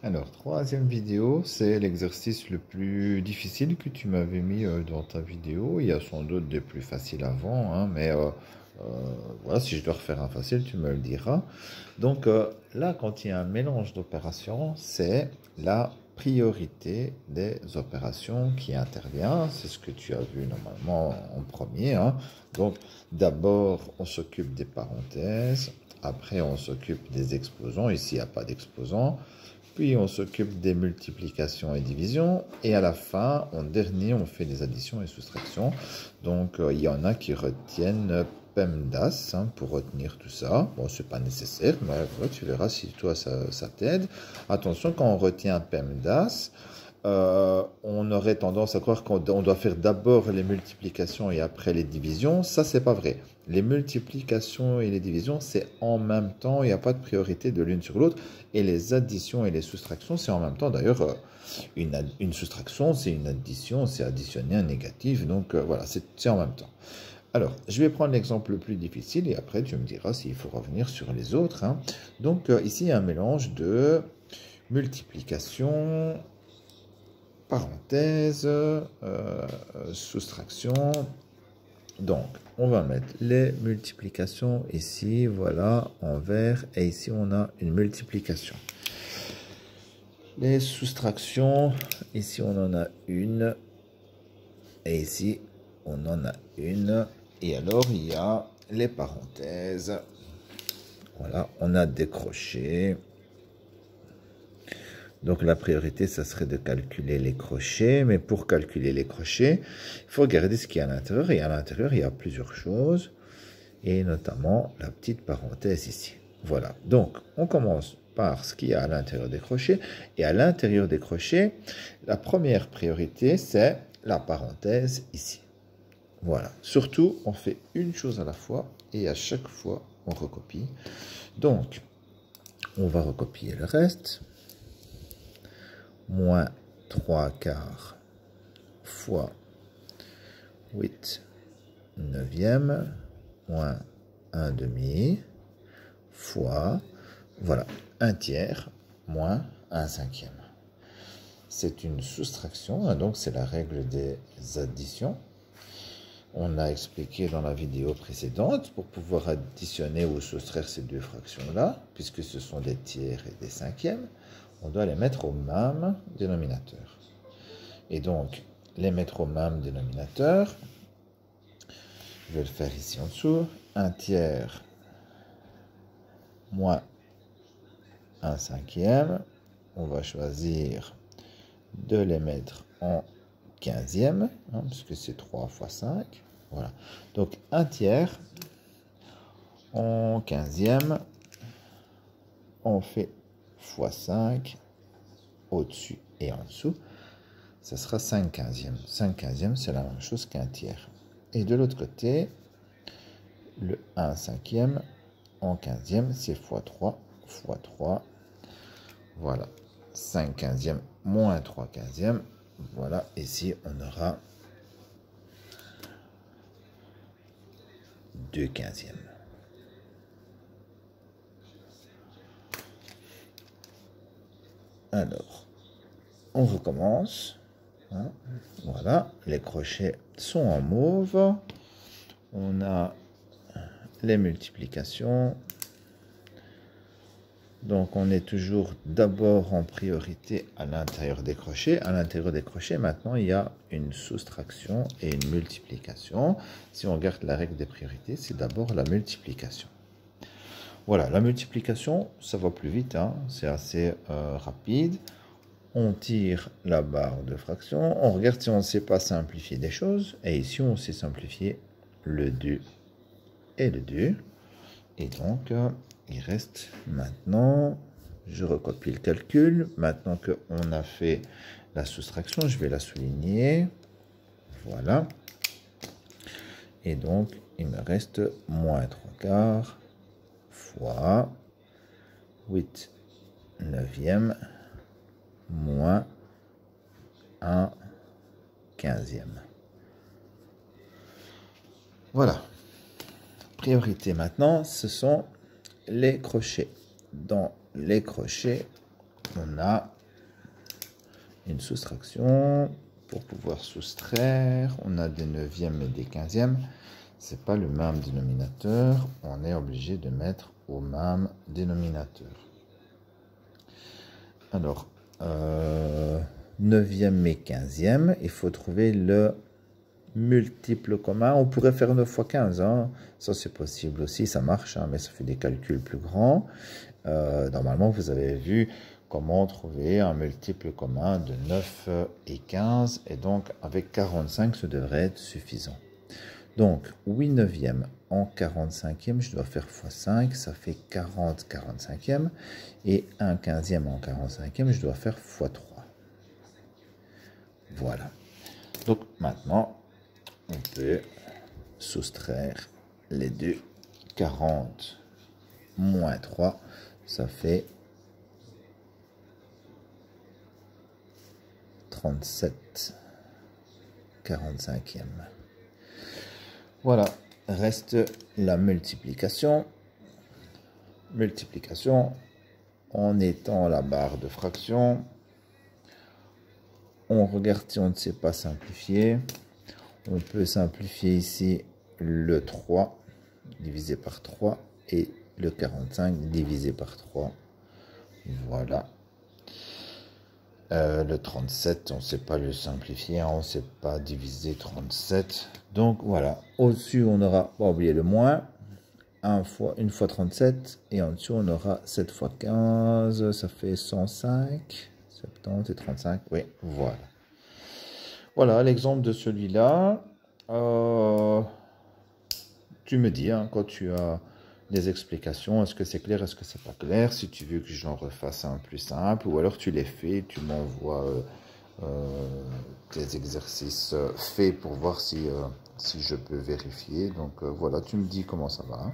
Alors, troisième vidéo, c'est l'exercice le plus difficile que tu m'avais mis dans ta vidéo. Il y a sans doute des plus faciles avant, hein, mais voilà, si je dois refaire un facile, tu me le diras. Donc là, quand il y a un mélange d'opérations, c'est la priorité des opérations qui intervient. C'est ce que tu as vu normalement en premier, hein. Donc, d'abord, on s'occupe des parenthèses. Après, on s'occupe des exposants. Ici, il n'y a pas d'exposants. Puis on s'occupe des multiplications et divisions. Et à la fin, en dernier, on fait des additions et soustractions. Donc il y en a qui retiennent PEMDAS, hein, pour retenir tout ça. Bon, c'est pas nécessaire, mais ouais, tu verras si toi ça t'aide. Attention, quand on retient PEMDAS, on aurait tendance à croire qu'on doit faire d'abord les multiplications et après les divisions. Ça, c'est pas vrai. Les multiplications et les divisions, c'est en même temps. Il n'y a pas de priorité de l'une sur l'autre. Et les additions et les soustractions, c'est en même temps. D'ailleurs, une soustraction, c'est une addition, c'est additionner un négatif. Donc voilà, c'est en même temps. Alors, je vais prendre l'exemple le plus difficile et après tu me diras s'il faut revenir sur les autres, hein. Donc ici, il y a un mélange de multiplication, parenthèse, soustraction. Donc, on va mettre les multiplications ici, voilà, en vert, et ici on a une multiplication. Les soustractions, ici on en a une, et ici on en a une, et alors il y a les parenthèses. Voilà, on a décroché. Donc la priorité, ça serait de calculer les crochets. Mais pour calculer les crochets, il faut regarder ce qu'il y a à l'intérieur. Et à l'intérieur, il y a plusieurs choses. Et notamment la petite parenthèse ici. Voilà. Donc, on commence par ce qu'il y a à l'intérieur des crochets. Et à l'intérieur des crochets, la première priorité, c'est la parenthèse ici. Voilà. Surtout, on fait une chose à la fois. Et à chaque fois, on recopie. Donc, on va recopier le reste. Moins 3 quarts fois 8 neuvième moins 1 demi fois, voilà, 1 tiers moins 1 cinquième. C'est une soustraction, hein, donc c'est la règle des additions. On a expliqué dans la vidéo précédente, pour pouvoir additionner ou soustraire ces deux fractions-là, puisque ce sont des tiers et des cinquièmes, on doit les mettre au même dénominateur. Et donc, les mettre au même dénominateur, je vais le faire ici en dessous, 1 tiers moins 1 cinquième. On va choisir de les mettre en 15e, hein, puisque c'est 3 fois 5. Voilà. Donc, 1 tiers en 15e, on fait fois 5 au-dessus et en dessous. Ça sera 5 quinzièmes. 5 quinzièmes, c'est la même chose qu'un tiers. Et de l'autre côté, le 1 cinquième en 15e, c'est fois 3 fois 3. Voilà. 5 quinzièmes moins 3 quinzièmes. Voilà. Ici, on aura 2 quinzièmes. Alors, on recommence. Hein, voilà, les crochets sont en mauve. On a les multiplications. Donc, on est toujours d'abord en priorité à l'intérieur des crochets. À l'intérieur des crochets, maintenant, il y a une soustraction et une multiplication. Si on regarde la règle des priorités, c'est d'abord la multiplication. Voilà, la multiplication, ça va plus vite, hein, c'est assez rapide. On tire la barre de fraction, on regarde si on ne sait pas simplifier des choses, et ici on sait simplifier le 2 et le 2. Et donc, il reste maintenant, je recopie le calcul, maintenant qu'on a fait la soustraction, je vais la souligner, voilà. Et donc, il me reste moins 3 quarts fois 8 neuvième moins 1 quinzième. Voilà. Priorité maintenant, ce sont les crochets. Dans les crochets, on a une soustraction. Pour pouvoir soustraire, on a des neuvièmes et des quinzièmes. C'est pas le même dénominateur. On est obligé de mettre au même dénominateur. Alors, neuvième et quinzième, il faut trouver le multiple commun. On pourrait faire 9 fois 15, hein. Ça c'est possible aussi, ça marche, hein, mais ça fait des calculs plus grands. Normalement, vous avez vu comment trouver un multiple commun de 9 et 15, et donc avec 45, ça devrait être suffisant. Donc, 8 neuvièmes en 45e, je dois faire fois 5, ça fait 40 45e, et 1 15e en 45e, je dois faire fois 3. Voilà. Donc maintenant, on peut soustraire les deux. 40 moins 3, ça fait 37 45e. Voilà, reste la multiplication. Multiplication en étant la barre de fraction. On regarde si on ne sait pas simplifier. On peut simplifier ici le 3 divisé par 3 et le 45 divisé par 3. Voilà. Le 37, on ne sait pas le simplifier, on ne sait pas diviser 37. Donc voilà, au-dessus on aura, pas oublier le moins, une fois 37, et en dessous on aura 7 fois 15, ça fait 105, 70 et 35, oui, voilà. Voilà l'exemple de celui-là. Tu me dis, hein, quand tu as des explications, est-ce que c'est clair, est-ce que c'est pas clair, si tu veux que j'en refasse un plus simple, ou alors tu les fais, tu m'envoies tes exercices faits pour voir si je peux vérifier. Donc voilà, tu me dis comment ça va, hein.